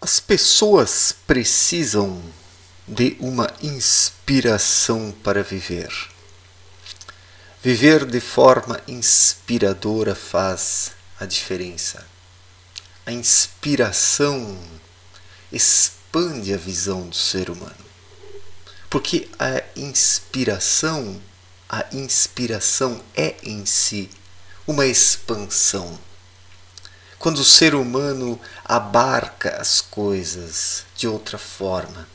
As pessoas precisam de uma inspiração para viver. Viver de forma inspiradora faz a diferença. A inspiração expande a visão do ser humano. Porque a inspiração é em si uma expansão. Quando o ser humano abarca as coisas de outra forma,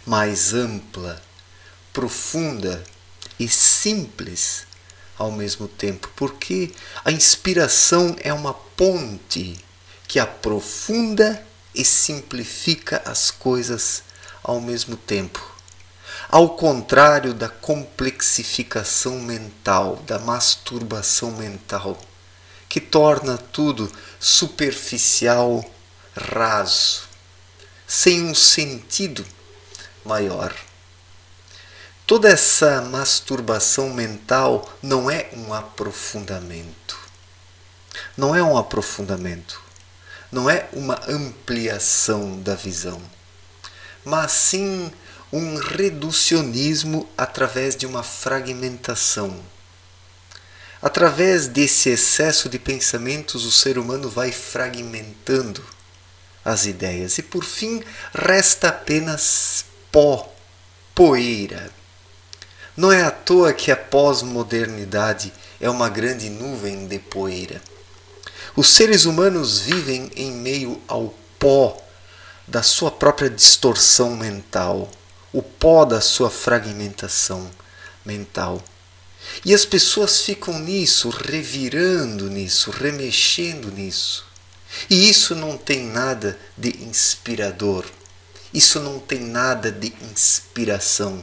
mais ampla, profunda e simples ao mesmo tempo, porque a inspiração é uma ponte que aprofunda e simplifica as coisas ao mesmo tempo. Ao contrário da complexificação mental, da masturbação mental, que torna tudo superficial, raso, sem um sentido maior. Toda essa masturbação mental não é um aprofundamento. Não é um aprofundamento. Não é uma ampliação da visão, mas sim um reducionismo através de uma fragmentação. Através desse excesso de pensamentos, o ser humano vai fragmentando as ideias e, por fim, resta apenas pó, poeira. Não é à toa que a pós-modernidade é uma grande nuvem de poeira. Os seres humanos vivem em meio ao pó da sua própria distorção mental, o pó da sua fragmentação mental. E as pessoas ficam nisso, revirando nisso, remexendo nisso. E isso não tem nada de inspirador. Isso não tem nada de inspiração.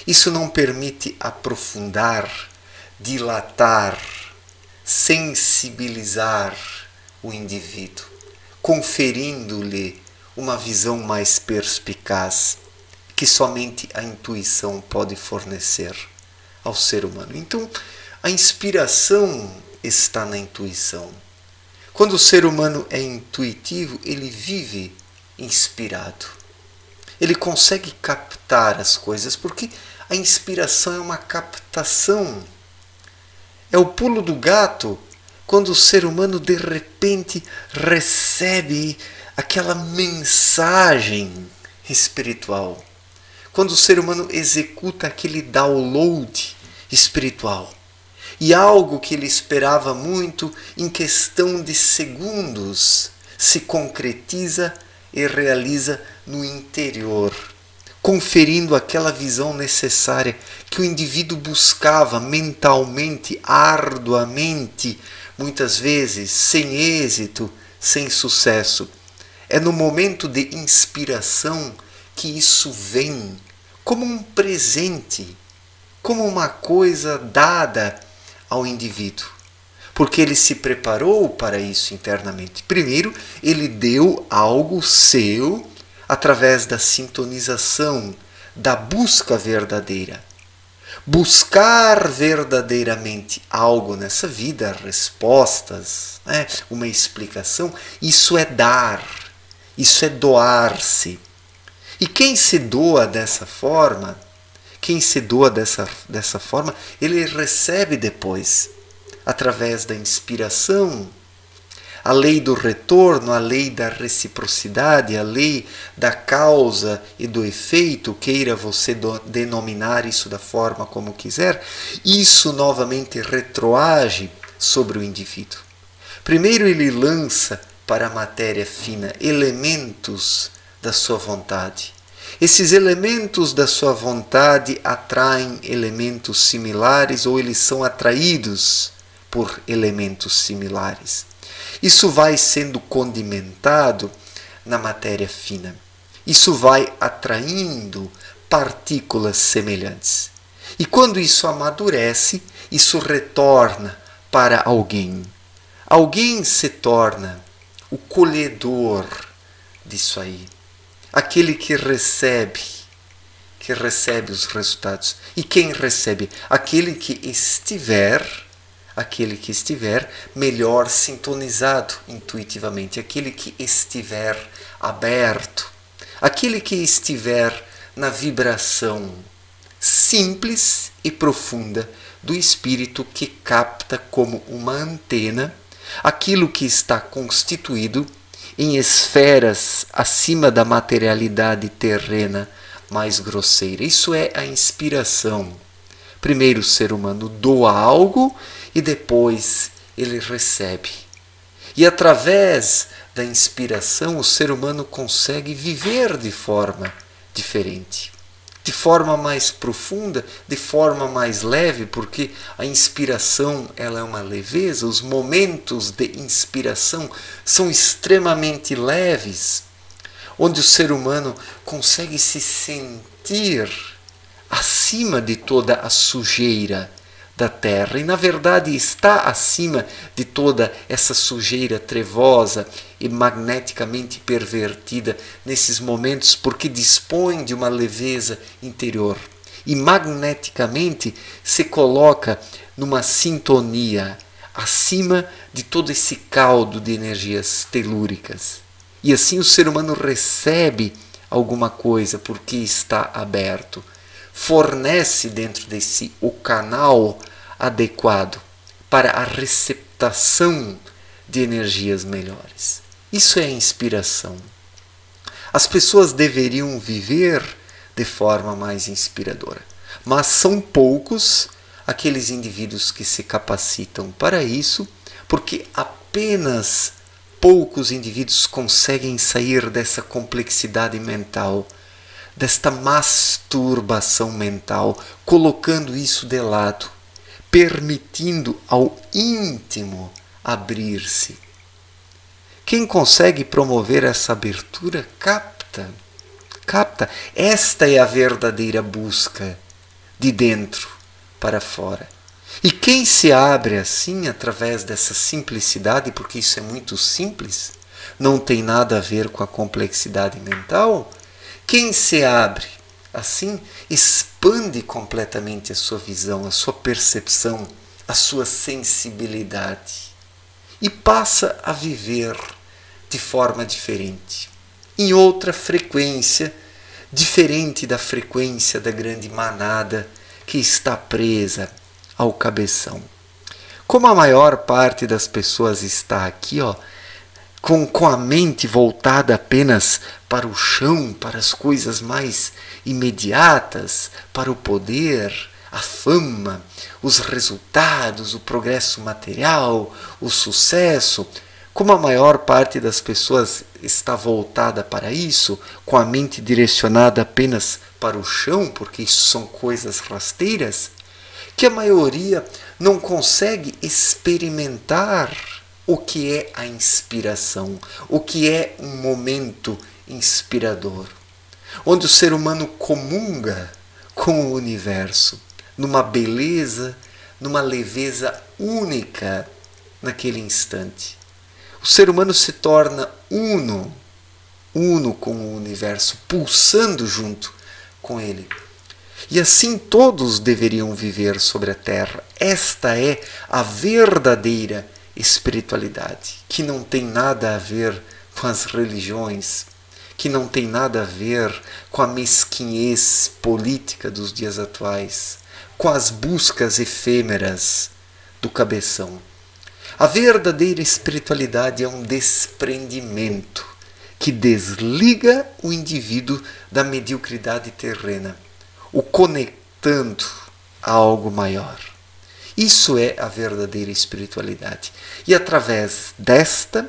Isso não permite aprofundar, dilatar, sensibilizar o indivíduo, conferindo-lhe uma visão mais perspicaz que somente a intuição pode fornecer ao ser humano. Então, a inspiração está na intuição. Quando o ser humano é intuitivo, ele vive inspirado. Ele consegue captar as coisas, porque a inspiração é uma captação. É o pulo do gato quando o ser humano de repente recebe aquela mensagem espiritual. Quando o ser humano executa aquele download espiritual. E algo que ele esperava muito, em questão de segundos, se concretiza e realiza no interior, conferindo aquela visão necessária que o indivíduo buscava mentalmente, arduamente, muitas vezes sem êxito, sem sucesso. É no momento de inspiração que isso vem como um presente, como uma coisa dada ao indivíduo, porque ele se preparou para isso internamente. Primeiro, ele deu algo seu através da sintonização, da busca verdadeira. Buscar verdadeiramente algo nessa vida, respostas, uma explicação, isso é dar, isso é doar-se. E quem se doa dessa forma, ele recebe depois, através da inspiração, a lei do retorno, a lei da reciprocidade, a lei da causa e do efeito, queira você denominar isso da forma como quiser, isso novamente retroage sobre o indivíduo. Primeiro ele lança para a matéria fina elementos da sua vontade. Esses elementos da sua vontade atraem elementos similares ou eles são atraídos por elementos similares. Isso vai sendo condimentado na matéria fina. Isso vai atraindo partículas semelhantes. E quando isso amadurece, isso retorna para alguém. Alguém se torna o colhedor disso aí. Aquele que recebe os resultados. E quem recebe? Aquele que estiver aquele que estiver melhor sintonizado intuitivamente, aquele que estiver aberto, aquele que estiver na vibração simples e profunda do espírito que capta como uma antena aquilo que está constituído em esferas acima da materialidade terrena mais grosseira. Isso é a inspiração. Primeiro o ser humano doa algo e depois ele recebe. E através da inspiração o ser humano consegue viver de forma diferente, de forma mais profunda, de forma mais leve, porque a inspiração ela é uma leveza, os momentos de inspiração são extremamente leves, onde o ser humano consegue se sentir acima de toda a sujeira da terra e na verdade está acima de toda essa sujeira trevosa e magneticamente pervertida nesses momentos, porque dispõe de uma leveza interior e magneticamente se coloca numa sintonia acima de todo esse caldo de energias telúricas. E assim o ser humano recebe alguma coisa porque está aberto, fornece dentro de si o canal adequado para a receptação de energias melhores. Isso é inspiração. As pessoas deveriam viver de forma mais inspiradora, mas são poucos aqueles indivíduos que se capacitam para isso, porque apenas poucos indivíduos conseguem sair dessa complexidade mental, desta masturbação mental, colocando isso de lado, permitindo ao íntimo abrir-se. Quem consegue promover essa abertura capta. Esta é a verdadeira busca de dentro para fora. E quem se abre assim, através dessa simplicidade, porque isso é muito simples, não tem nada a ver com a complexidade mental, quem se abre assim expande completamente a sua visão, a sua percepção, a sua sensibilidade e passa a viver de forma diferente, em outra frequência, diferente da frequência da grande manada que está presa ao cabeção. Como a maior parte das pessoas está aqui, com a mente voltada apenas para o chão, para as coisas mais imediatas, para o poder, a fama, os resultados, o progresso material, o sucesso. Como a maior parte das pessoas está voltada para isso, com a mente direcionada apenas para o chão, porque isso são coisas rasteiras, que a maioria não consegue experimentar o que é a inspiração, o que é um momento inspirador, onde o ser humano comunga com o universo, numa beleza, numa leveza única naquele instante. O ser humano se torna uno com o universo, pulsando junto com ele. E assim todos deveriam viver sobre a Terra. Esta é a verdadeira espiritualidade, que não tem nada a ver com as religiões, que não tem nada a ver com a mesquinhez política dos dias atuais, com as buscas efêmeras do cabeção. A verdadeira espiritualidade é um desprendimento que desliga o indivíduo da mediocridade terrena, o conectando a algo maior. Isso é a verdadeira espiritualidade. E através desta,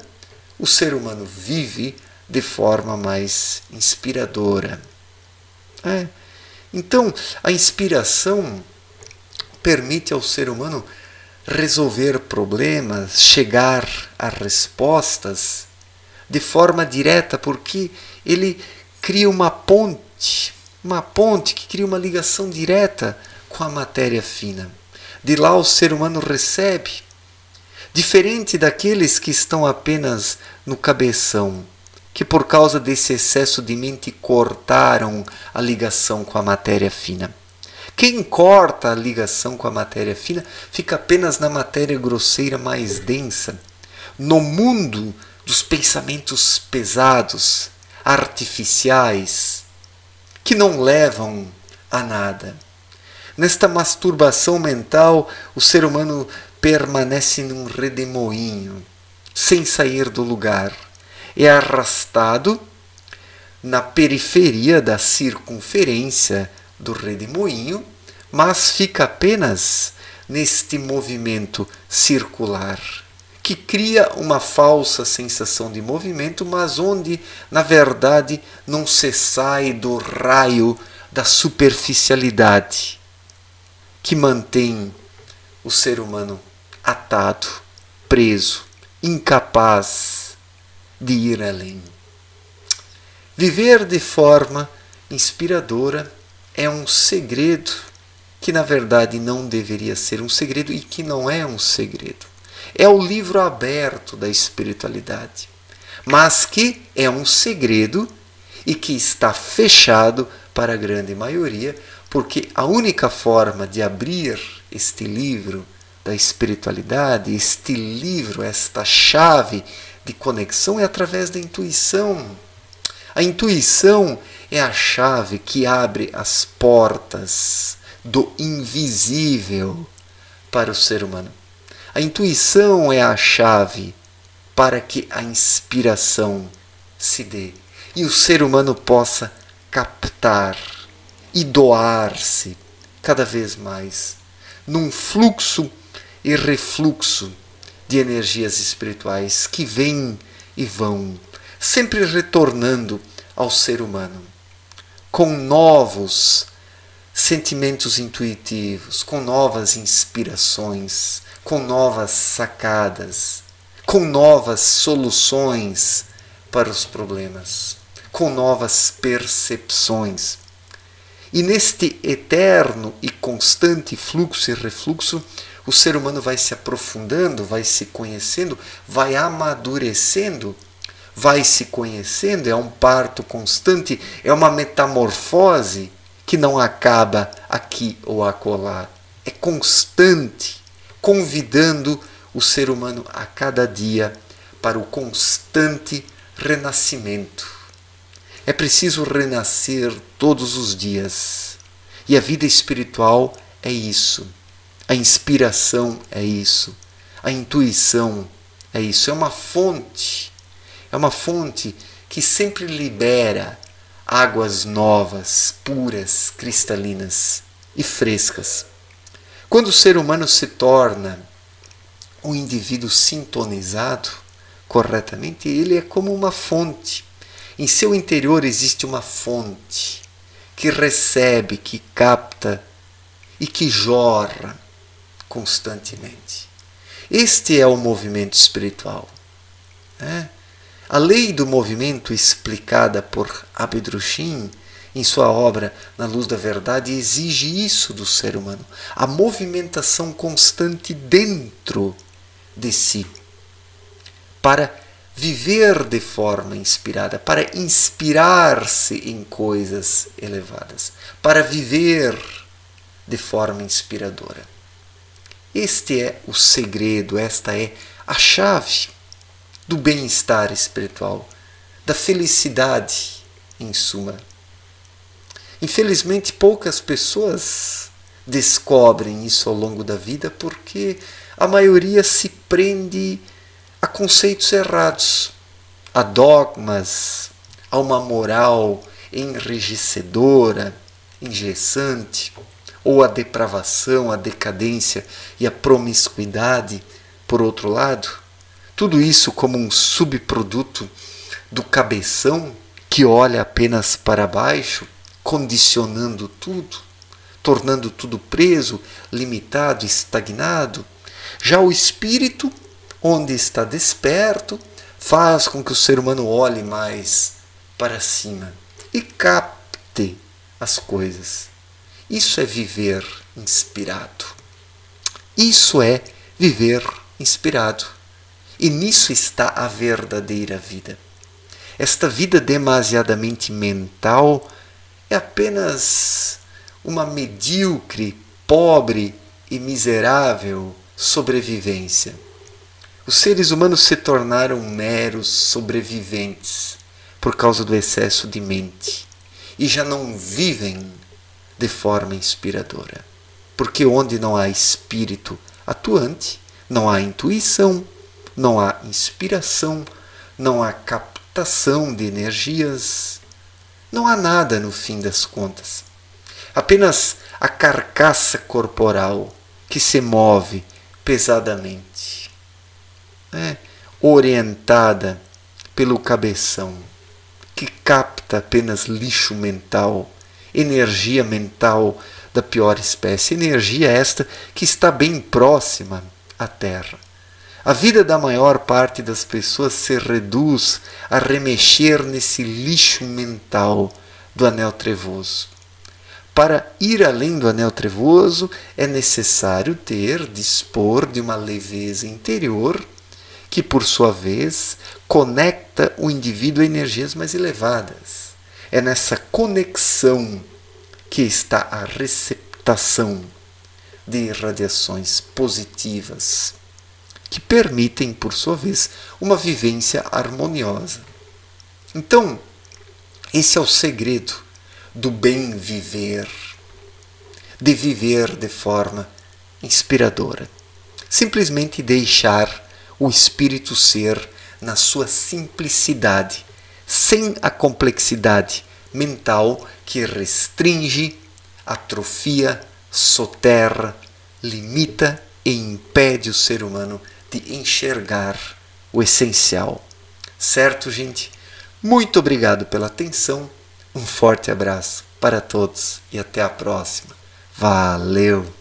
o ser humano vive de forma mais inspiradora. Então, a inspiração permite ao ser humano resolver problemas, chegar a respostas de forma direta, porque ele cria uma ponte que cria uma ligação direta com a matéria fina. De lá o ser humano recebe, diferente daqueles que estão apenas no cabeção, que por causa desse excesso de mente cortaram a ligação com a matéria fina. Quem corta a ligação com a matéria fina fica apenas na matéria grosseira mais densa, no mundo dos pensamentos pesados, artificiais, que não levam a nada. Nesta masturbação mental, o ser humano permanece num redemoinho, sem sair do lugar. É arrastado na periferia da circunferência do redemoinho, mas fica apenas neste movimento circular, que cria uma falsa sensação de movimento, mas onde, na verdade, não se sai do raio da superficialidade, que mantém o ser humano atado, preso, incapaz de ir além. Viver de forma inspiradora é um segredo que, na verdade, não deveria ser um segredo e que não é um segredo. É o livro aberto da espiritualidade, mas que é um segredo e que está fechado para a grande maioria, porque a única forma de abrir este livro da espiritualidade, este livro, esta chave de conexão, é através da intuição. A intuição é a chave que abre as portas do invisível para o ser humano. A intuição é a chave para que a inspiração se dê e o ser humano possa captar e doar-se cada vez mais num fluxo e refluxo de energias espirituais que vêm e vão, sempre retornando ao ser humano com novos sentimentos intuitivos, com novas inspirações, com novas sacadas, com novas soluções para os problemas, com novas percepções. E neste eterno e constante fluxo e refluxo, o ser humano vai se aprofundando, vai se conhecendo, vai amadurecendo, vai se conhecendo, é um parto constante, é uma metamorfose que não acaba aqui ou acolá. É constante, convidando o ser humano a cada dia para o constante renascimento. É preciso renascer todos os dias. E a vida espiritual é isso. A inspiração é isso. A intuição é isso. É uma fonte que sempre libera águas novas, puras, cristalinas e frescas. Quando o ser humano se torna um indivíduo sintonizado corretamente, ele é como uma fonte. Em seu interior existe uma fonte que recebe, que capta e que jorra constantemente. Este é o movimento espiritual. A lei do movimento, explicada por Abedrushim em sua obra Na Luz da Verdade, exige isso do ser humano, a movimentação constante dentro de si, para viver de forma inspirada, para inspirar-se em coisas elevadas, para viver de forma inspiradora. Este é o segredo, esta é a chave do bem-estar espiritual, da felicidade, em suma. Infelizmente, poucas pessoas descobrem isso ao longo da vida porque a maioria se prende a conceitos errados, a dogmas, a uma moral enrijecedora, engessante, ou a depravação, a decadência e a promiscuidade, por outro lado. Tudo isso como um subproduto do cabeção que olha apenas para baixo, condicionando tudo, tornando tudo preso, limitado, estagnado. Já o espírito, onde está desperto, faz com que o ser humano olhe mais para cima e capte as coisas. Isso é viver inspirado. Isso é viver inspirado. E nisso está a verdadeira vida. Esta vida demasiadamente mental é apenas uma medíocre, pobre e miserável sobrevivência. Os seres humanos se tornaram meros sobreviventes por causa do excesso de mente e já não vivem de forma inspiradora. Porque onde não há espírito atuante, não há intuição, não há inspiração, não há captação de energias, não há nada no fim das contas. Apenas a carcaça corporal que se move pesadamente, orientada pelo cabeção, que capta apenas lixo mental, energia mental da pior espécie, energia esta que está bem próxima à Terra. A vida da maior parte das pessoas se reduz a remexer nesse lixo mental do anel trevoso. Para ir além do anel trevoso, é necessário dispor de uma leveza interior que, por sua vez, conecta o indivíduo a energias mais elevadas. É nessa conexão que está a receptação de radiações positivas, que permitem, por sua vez, uma vivência harmoniosa. Então, esse é o segredo do bem viver, de viver de forma inspiradora. Simplesmente deixar o espírito ser na sua simplicidade, sem a complexidade mental que restringe, atrofia, soterra, limita e impede o ser humano de enxergar o essencial. Certo, gente? Muito obrigado pela atenção. Um forte abraço para todos e até a próxima. Valeu!